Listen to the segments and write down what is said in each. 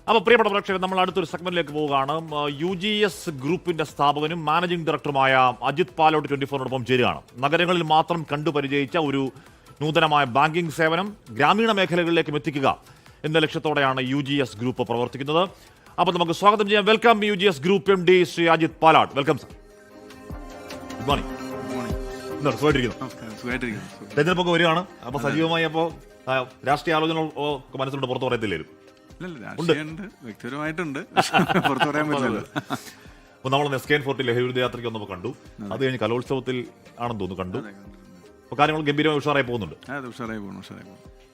അപ്പോൾ പ്രിയപ്പെട്ട പ്രേക്ഷകർ, നമ്മൾ അടുത്തൊരു സെഗ്മെന്റിലേക്ക് പോവുകയാണ്. UGS ഗ്രൂപ്പിന്റെ സ്ഥാപകനും മാനേജിംഗ് ഡയറക്ടറുമായ അജിത് പാലോട്ട് 24നോടൊപ്പം ചേരുകയാണ്. നഗരങ്ങളിൽ മാത്രം കണ്ടുപരിചയിച്ച ഒരു നൂതനമായ ബാങ്കിംഗ് സേവനം ഗ്രാമീണ മേഖലകളിലേക്കും എത്തിക്കുക എന്ന ലക്ഷ്യത്തോടെയാണ് UGS ഗ്രൂപ്പ് പ്രവർത്തിക്കുന്നത്. അപ്പോൾ നമുക്ക് സ്വാഗതം ചെയ്യാം. Welcome UGS group MD Shri Ajith Palatt. Welcome sir. Good morning. തെരഞ്ഞെടുപ്പൊക്കെ വരികയാണ്. അപ്പോൾ സജീവമായി അപ്പോൾ രാഷ്ട്രീയ ആലോചന മനസ്സിലുണ്ട്, പുറത്തു പറയത്തില്ലേലും? വ്യക്തിപരമായിട്ടുണ്ട്, പുറത്തു പറയാൻ പറ്റില്ലല്ലോ. അപ്പോൾ നമ്മൾ SKN ഫോർട്ടിൽ ലഹരി യാത്രയ്ക്ക് വന്നപ്പോൾ കണ്ടു. അത് കഴിഞ്ഞ് കലോത്സവത്തിൽ ആണെന്ന് തോന്നുന്നു കണ്ടു. അപ്പോൾ കാര്യങ്ങൾ ഗംഭീരമായി ഉഷാറായി പോകുന്നുണ്ട്.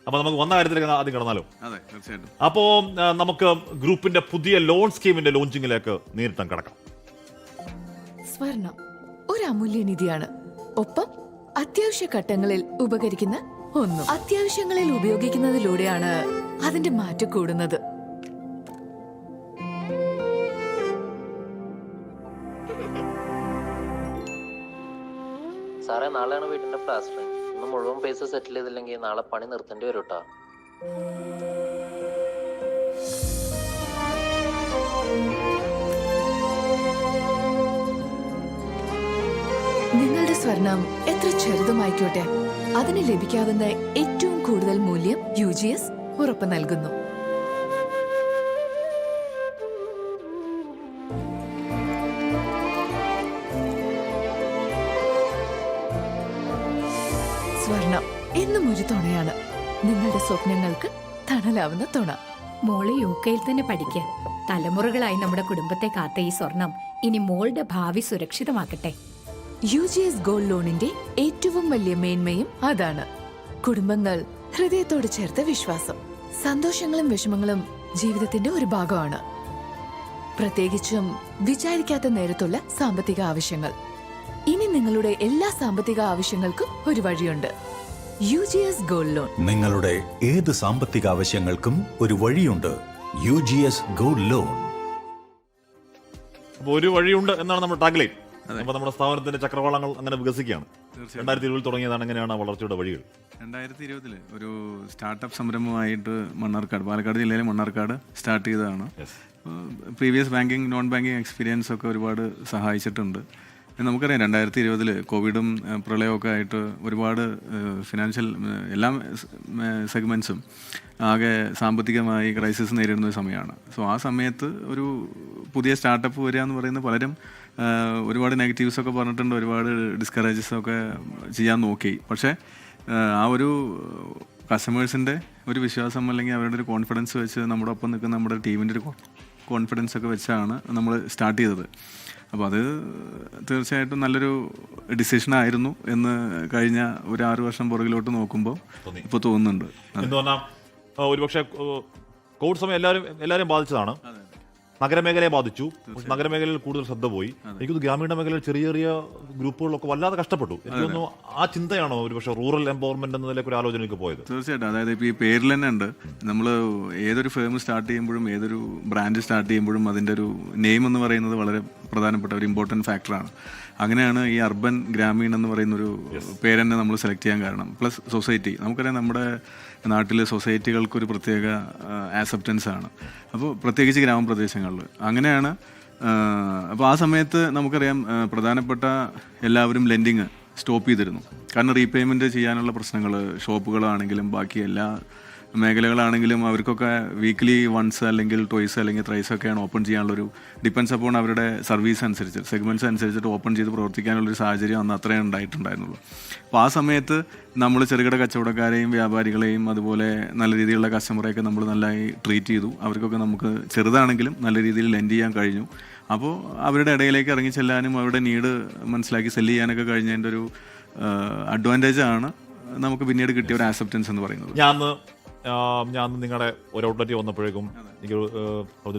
അപ്പോൾ നമുക്ക് വന്ന കാര്യത്തിലേക്ക് ആദ്യം കിടന്നാലോ? അതെ, തീർച്ചയായിട്ടും. അപ്പോൾ നമുക്ക് ഗ്രൂപ്പിന്റെ പുതിയ ലോൺ സ്കീമിന്റെ ലോഞ്ചിങ്ങിലേക്ക് നേരിട്ട് കിടക്കാം. സ്വർണം ഒരു അമൂല്യനിധിയാണ്. ഒപ്പം അത്യാവശ്യ ഘട്ടങ്ങളിൽ ഉപകരിക്കുന്ന ഒന്നും. അത്യാവശ്യങ്ങളിൽ ഉപയോഗിക്കുന്നതിലൂടെയാണ് അതിന്റെ മാറ്റം കൂടുന്നത്. സാറേ, നാളെയാണ് വീടിന്റെ പ്ലാസ്റ്ററിങ്. ഇന്ന് മുഴുവൻ പൈസ സെറ്റിൽ ചെയ്തില്ലെങ്കിൽ നാളെ പണി നിർത്തേണ്ടി വരും കേട്ടോ. നിങ്ങളുടെ സ്വർണം എത്ര ചെറുതുമായിക്കോട്ടെ, അതിന് ലഭിക്കാവുന്ന ഏറ്റവും കൂടുതൽ മൂല്യം UGS ഉറപ്പ് നൽകുന്നു. സ്വർണം എന്നും ഒരു തുണയാണ്. നിങ്ങളുടെ സ്വപ്നങ്ങൾക്ക് തണലാവുന്ന തുണ. മോള് UK തന്നെ പഠിക്കുക. തലമുറകളായി നമ്മുടെ കുടുംബത്തെ കാത്ത ഈ സ്വർണം ഇനി മോളുടെ ഭാവി സുരക്ഷിതമാക്കട്ടെ. UGS ഗോൾഡ് ലോണിന്റെ ഏറ്റവും വലിയ മേന്മയും അതാണ്. കുടുംബങ്ങൾ ഹൃദയത്തോട് ചേർത്ത വിശ്വാസം. സന്തോഷങ്ങളും വിഷമങ്ങളും ജീവിതത്തിന്റെ ഒരു ഭാഗമാണ്. പ്രത്യേകിച്ചും വിചാരിക്കാത്ത നേരത്തുള്ള സാമ്പത്തിക ആവശ്യങ്ങൾ. ഇനി നിങ്ങളുടെ എല്ലാ സാമ്പത്തിക ആവശ്യങ്ങൾക്കും ഒരു വഴിയുണ്ട്. UGS gold loan. നിങ്ങളുടെ ഏത് സാമ്പത്തിക ആവശ്യങ്ങൾക്കും ഒരു വഴിയുണ്ട്. UGS gold loan. അപ്പോൾ ഒരു വഴിയുണ്ട് എന്നാണ് നമ്മുടെ ടാഗ്ലൈൻ. അപ്പോൾ നമ്മുടെ സ്ഥാപനത്തിന്റെ ചക്രവാളങ്ങൾ അങ്ങനെ വികസിക്കുകയാണ്. 2020 തുടങ്ങിയതാണ്. എങ്ങനെയാണ് വളർച്ചയുടെ വഴികൾ? 2020 ഒരു സ്റ്റാർട്ടപ്പ് സംരംഭമായിട്ട് പാലക്കാട് ജില്ലയിലെ മണ്ണാർക്കാട് സ്റ്റാർട്ട് ചെയ്തതാണ്. Previous banking non banking experience ഒക്കെ ഒരുപാട് സഹായിച്ചിട്ടുണ്ട്. നമുക്കറിയാം 2020 കോവിഡും പ്രളയമൊക്കെ ആയിട്ട് ഒരുപാട് ഫിനാൻഷ്യൽ എല്ലാ സെഗ്മെൻറ്റ്സും ആകെ സാമ്പത്തികമായി ക്രൈസിസ് നേരിടുന്ന സമയമാണ്. സോ ആ സമയത്ത് ഒരു പുതിയ സ്റ്റാർട്ടപ്പ് വരിക എന്ന് പറയുന്നത് പലരും ഒരുപാട് നെഗറ്റീവ്സൊക്കെ പറഞ്ഞിട്ടുണ്ട്, ഒരുപാട് ഡിസ്കറേജസൊക്കെ ചെയ്യാൻ നോക്കി. പക്ഷേ ആ ഒരു കസ്റ്റമേഴ്സിൻ്റെ ഒരു വിശ്വാസം അല്ലെങ്കിൽ അവരുടെ ഒരു കോൺഫിഡൻസ് വെച്ച് നമ്മുടെ ഒപ്പം നിൽക്കുന്ന നമ്മുടെ ടീമിൻ്റെ ഒരു കോൺഫിഡൻസ് ഒക്കെ വെച്ചാണ് നമ്മൾ സ്റ്റാർട്ട് ചെയ്തത്. അപ്പോൾ അത് തീർച്ചയായിട്ടും നല്ലൊരു ഡിസിഷനായിരുന്നു എന്ന് കഴിഞ്ഞ ഒരു 6 വർഷം പുറകിലോട്ട് നോക്കുമ്പോൾ ഇപ്പോൾ തോന്നുന്നുണ്ട്. ഒരുപക്ഷെ കോവിഡ് സമയം എല്ലാവരെയും ബാധിച്ചതാണ്. നഗരമേഖലയെ ബാധിച്ചു. നഗരമേഖലയിൽ കൂടുതൽ ശ്രദ്ധ പോയി. എനിക്കൊന്ന് ഗ്രാമീണ മേഖലയിൽ ചെറിയ ചെറിയ ഗ്രൂപ്പുകളൊക്കെ വല്ലാതെ കഷ്ടപ്പെട്ടു. എനിക്കൊന്നു ആ ചിന്തയാണോ ഒരുപക്ഷെ റൂറൽ എംപവർമെന്റ് എന്നതിലേക്ക് ഒരു ആലോചനയ്ക്ക് പോയത്? തീർച്ചയായിട്ടും. അതായത് ഇപ്പോൾ ഈ പേരിൽ തന്നെ ഉണ്ട്, നമ്മൾ ഏതൊരു ഫേം സ്റ്റാർട്ട് ചെയ്യുമ്പോഴും ഏതൊരു ബ്രാൻഡ് സ്റ്റാർട്ട് ചെയ്യുമ്പോഴും അതിൻ്റെ ഒരു നെയിം എന്ന് പറയുന്നത് വളരെ പ്രധാനപ്പെട്ട ഒരു ഇമ്പോർട്ടൻറ്റ് ഫാക്ടറാണ്. അങ്ങനെയാണ് ഈ അർബൻ ഗ്രാമീൺ എന്ന് പറയുന്നൊരു പേര് തന്നെ നമ്മൾ സെലക്ട് ചെയ്യാൻ കാരണം. പ്ലസ് സൊസൈറ്റി, നമുക്കറിയാം നമ്മുടെ നാട്ടിലെ സൊസൈറ്റികൾക്കൊരു പ്രത്യേക ആക്സെപ്റ്റൻസ് ആണ്. അപ്പോൾ പ്രത്യേകിച്ച് ഗ്രാമപ്രദേശങ്ങളിൽ അങ്ങനെയാണ്. അപ്പോൾ ആ സമയത്ത് നമുക്കറിയാം പ്രധാനപ്പെട്ട എല്ലാവരും ലെൻഡിങ് സ്റ്റോപ്പ് ചെയ്തിരുന്നു. കാരണം റീപേയ്മെൻറ്റ് ചെയ്യാനുള്ള പ്രശ്നങ്ങൾ, ഷോപ്പുകളാണെങ്കിലും ബാക്കി എല്ലാ മേഖലകളാണെങ്കിലും അവർക്കൊക്കെ വീക്ക്ലി വൺസ് അല്ലെങ്കിൽ ട്വൈസ് അല്ലെങ്കിൽ ത്രൈസ് ഒക്കെയാണ് ഓപ്പൺ ചെയ്യാനുള്ളൊരു ഡിപ്പെൻസ് അപ്പോൺ അവരുടെ സർവീസ് അനുസരിച്ച് സെഗ്മെൻറ്റ്സ് അനുസരിച്ചിട്ട് ഓപ്പൺ ചെയ്ത് പ്രവർത്തിക്കാനുള്ളൊരു സാഹചര്യം അന്ന് അത്രയും ഉണ്ടായിട്ടുണ്ടായിരുന്നുള്ളൂ. അപ്പോൾ ആ സമയത്ത് നമ്മൾ ചെറുകിട കച്ചവടക്കാരെയും വ്യാപാരികളെയും അതുപോലെ നല്ല രീതിയിലുള്ള കസ്റ്റമറെയൊക്കെ നമ്മൾ നല്ലതായി ട്രീറ്റ് ചെയ്തു. അവർക്കൊക്കെ നമുക്ക് ചെറുതാണെങ്കിലും നല്ല രീതിയിൽ ലെൻഡ് ചെയ്യാൻ കഴിഞ്ഞു. അപ്പോൾ അവരുടെ ഇടയിലേക്ക് ഇറങ്ങി ചെല്ലാനും അവരുടെ നീഡ് മനസ്സിലാക്കി സെല്ല് ചെയ്യാനൊക്കെ കഴിഞ്ഞതിൻ്റെ ഒരു അഡ്വാൻറ്റേജാണ് നമുക്ക് പിന്നീട് കിട്ടിയ ഒരു ആക്സെപ്റ്റൻസ് എന്ന് പറയുന്നത്. ഞാൻ നിങ്ങളുടെ ഒരു ഔട്ട്ലെറ്റ് വന്നപ്പോഴേക്കും എനിക്ക്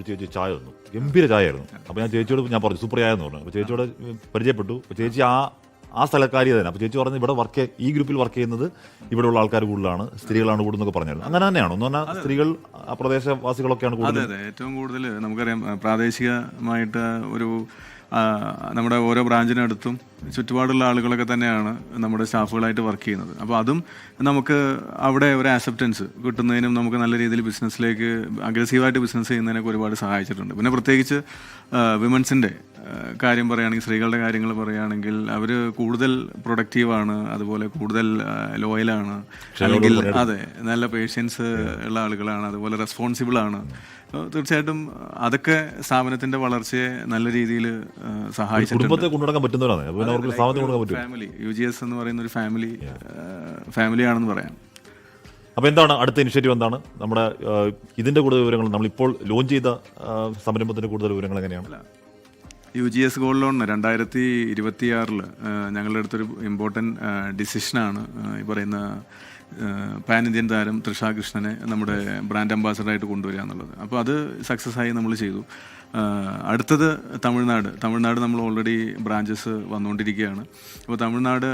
ചേച്ചി ചായ തന്നു. ഗംഭീര ചായ ആയിരുന്നു. അപ്പോൾ ഞാൻ ചേച്ചിയോട് ഞാൻ പറഞ്ഞു സൂപ്പർ ചായ എന്ന് പറഞ്ഞു. അപ്പോൾ ചേച്ചിയോട് പരിചയപ്പെട്ടു. ചേച്ചി ആ സ്ഥലക്കാരി തന്നെ. അപ്പോൾ ചേച്ചി പറഞ്ഞു ഇവിടെ ഈ ഗ്രൂപ്പിൽ വർക്ക് ചെയ്യുന്നത് ഇവിടെയുള്ള ആൾക്കാർ കൂടുതലാണ്, സ്ത്രീകളാണ് കൂടുതലൊക്കെ പറഞ്ഞായിരുന്നു. അങ്ങനെ തന്നെയാണോ എന്ന് പറഞ്ഞാൽ സ്ത്രീകൾ പ്രദേശവാസികളൊക്കെയാണ് കൂടുതൽ? അതെ, ഏറ്റവും കൂടുതൽ നമുക്കറിയാം പ്രാദേശികമായിട്ട് ഒരു നമ്മുടെ ഓരോ ബ്രാഞ്ചിനടുത്തും ചുറ്റുപാടുള്ള ആളുകളൊക്കെ തന്നെയാണ് നമ്മുടെ സ്റ്റാഫുകളായിട്ട് വർക്ക് ചെയ്യുന്നത്. അപ്പോൾ അതും നമുക്ക് അവിടെ ഒരു ആക്സെപ്റ്റൻസ് കിട്ടുന്നതിനും നമുക്ക് നല്ല രീതിയിൽ ബിസിനസ്സിലേക്ക് അഗ്രസീവായിട്ട് ബിസിനസ് ചെയ്യുന്നതിനൊക്കെ ഒരുപാട് സഹായിച്ചിട്ടുണ്ട്. പിന്നെ പ്രത്യേകിച്ച് വിമൻസിൻ്റെ കാര്യം പറയുകയാണെങ്കിൽ, സ്ത്രീകളുടെ കാര്യങ്ങൾ പറയുകയാണെങ്കിൽ അവർ കൂടുതൽ പ്രൊഡക്റ്റീവാണ്, അതുപോലെ കൂടുതൽ ലോയലാണ്, അല്ലെങ്കിൽ അതെ നല്ല പേഷ്യൻസ് ഉള്ള ആളുകളാണ്, അതുപോലെ റെസ്പോൺസിബിൾ ആണ്. തീർച്ചയായിട്ടും അതൊക്കെ സ്ഥാപനത്തിന്റെ വളർച്ചയെ നല്ല രീതിയിൽ സഹായിച്ചിട്ടുണ്ട്. ഫാമിലി UGS എന്ന് പറയുന്ന ഒരു ഫാമിലിയാണെന്ന് പറയാം. അപ്പോൾ എന്താണ് അടുത്ത ഇനിഷ്യേറ്റീവ്? എന്താണ് നമ്മുടെ ഇതിന്റെ കൂടുതൽ വിവരങ്ങൾ? നമ്മളിപ്പോൾ ലോഞ്ച് ചെയ്ത സംരംഭത്തിന്റെ കൂടുതൽ വിവരങ്ങൾ എങ്ങനെയാണ്? UGS ഗോൾഡ് ലോൺ 2026 ഞങ്ങളുടെ അടുത്തൊരു ഇമ്പോർട്ടൻറ്റ് ഡിസിഷനാണ് ഈ പറയുന്ന പാൻ ഇന്ത്യൻ താരം തൃഷ കൃഷ്ണനെ നമ്മുടെ ബ്രാൻഡ് അംബാസഡറായിട്ട് കൊണ്ടുവരിക എന്നുള്ളത്. അപ്പോൾ അത് സക്സസ് ആയി നമ്മൾ ചെയ്തു. അടുത്തത് തമിഴ്നാട് നമ്മൾ ഓൾറെഡി ബ്രാഞ്ചസ് വന്നുകൊണ്ടിരിക്കുകയാണ്. അപ്പോൾ തമിഴ്നാട്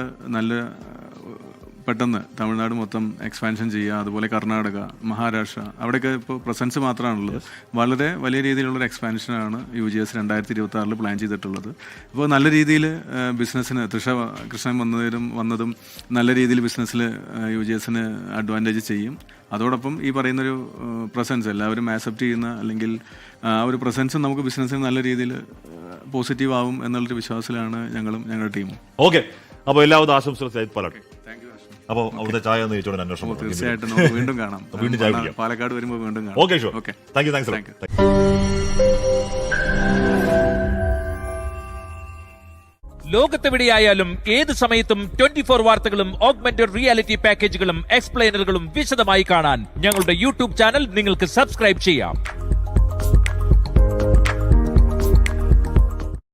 പെട്ടെന്ന് തമിഴ്നാട് മൊത്തം എക്സ്പാൻഷൻ ചെയ്യുക, അതുപോലെ കർണാടക, മഹാരാഷ്ട്ര, അവിടെയൊക്കെ ഇപ്പോൾ പ്രസൻസ് മാത്രമാണുള്ളത്. വളരെ വലിയ രീതിയിലുള്ളൊരു എക്സ്പാൻഷനാണ് UGS 2026 പ്ലാൻ ചെയ്തിട്ടുള്ളത്. അപ്പോൾ നല്ല രീതിയിൽ ബിസിനസ്സിന് കൃഷ്ണൻ വന്നതും നല്ല രീതിയിൽ ബിസിനസ്സിൽ UGSന് അഡ്വാൻറ്റേജ് ചെയ്യും. അതോടൊപ്പം ഈ പറയുന്നൊരു പ്രസൻസ് എല്ലാവരും ആക്സെപ്റ്റ് ചെയ്യുന്ന, അല്ലെങ്കിൽ ആ ഒരു പ്രസൻസ് നമുക്ക് ബിസിനസ്സിന് നല്ല രീതിയിൽ പോസിറ്റീവ് ആവും എന്നുള്ളൊരു വിശ്വാസത്തിലാണ് ഞങ്ങളുടെ ടീമും. ഓക്കെ, അപ്പോൾ എല്ലാവിധ ആശംസകളും സയ്യിദ് പാലോട്ട്. അപ്പോൾ അവിടുത്തെ ചായ ഒന്ന് ചോദിച്ചോളൂ, അന്വേഷണം. തീർച്ചയായിട്ടും നമുക്ക് വീണ്ടും കാണാം. വീണ്ടും ചായ കുടിക്കാം. പാലക്കാട് വരുമ്പോൾ വീണ്ടും കാണാം. Okay, sure. Okay, thank you. ലോകത്തെവിടെയായാലും ഏത് സമയത്തും 24 വാർത്തകളും ഓഗ്മെന്റഡ് റിയാലിറ്റി പാക്കേജുകളും എക്സ്പ്ലെയിനറുകളും വിശദമായി കാണാൻ ഞങ്ങളുടെ യൂട്യൂബ് ചാനൽ നിങ്ങൾക്ക് സബ്സ്ക്രൈബ് ചെയ്യാം.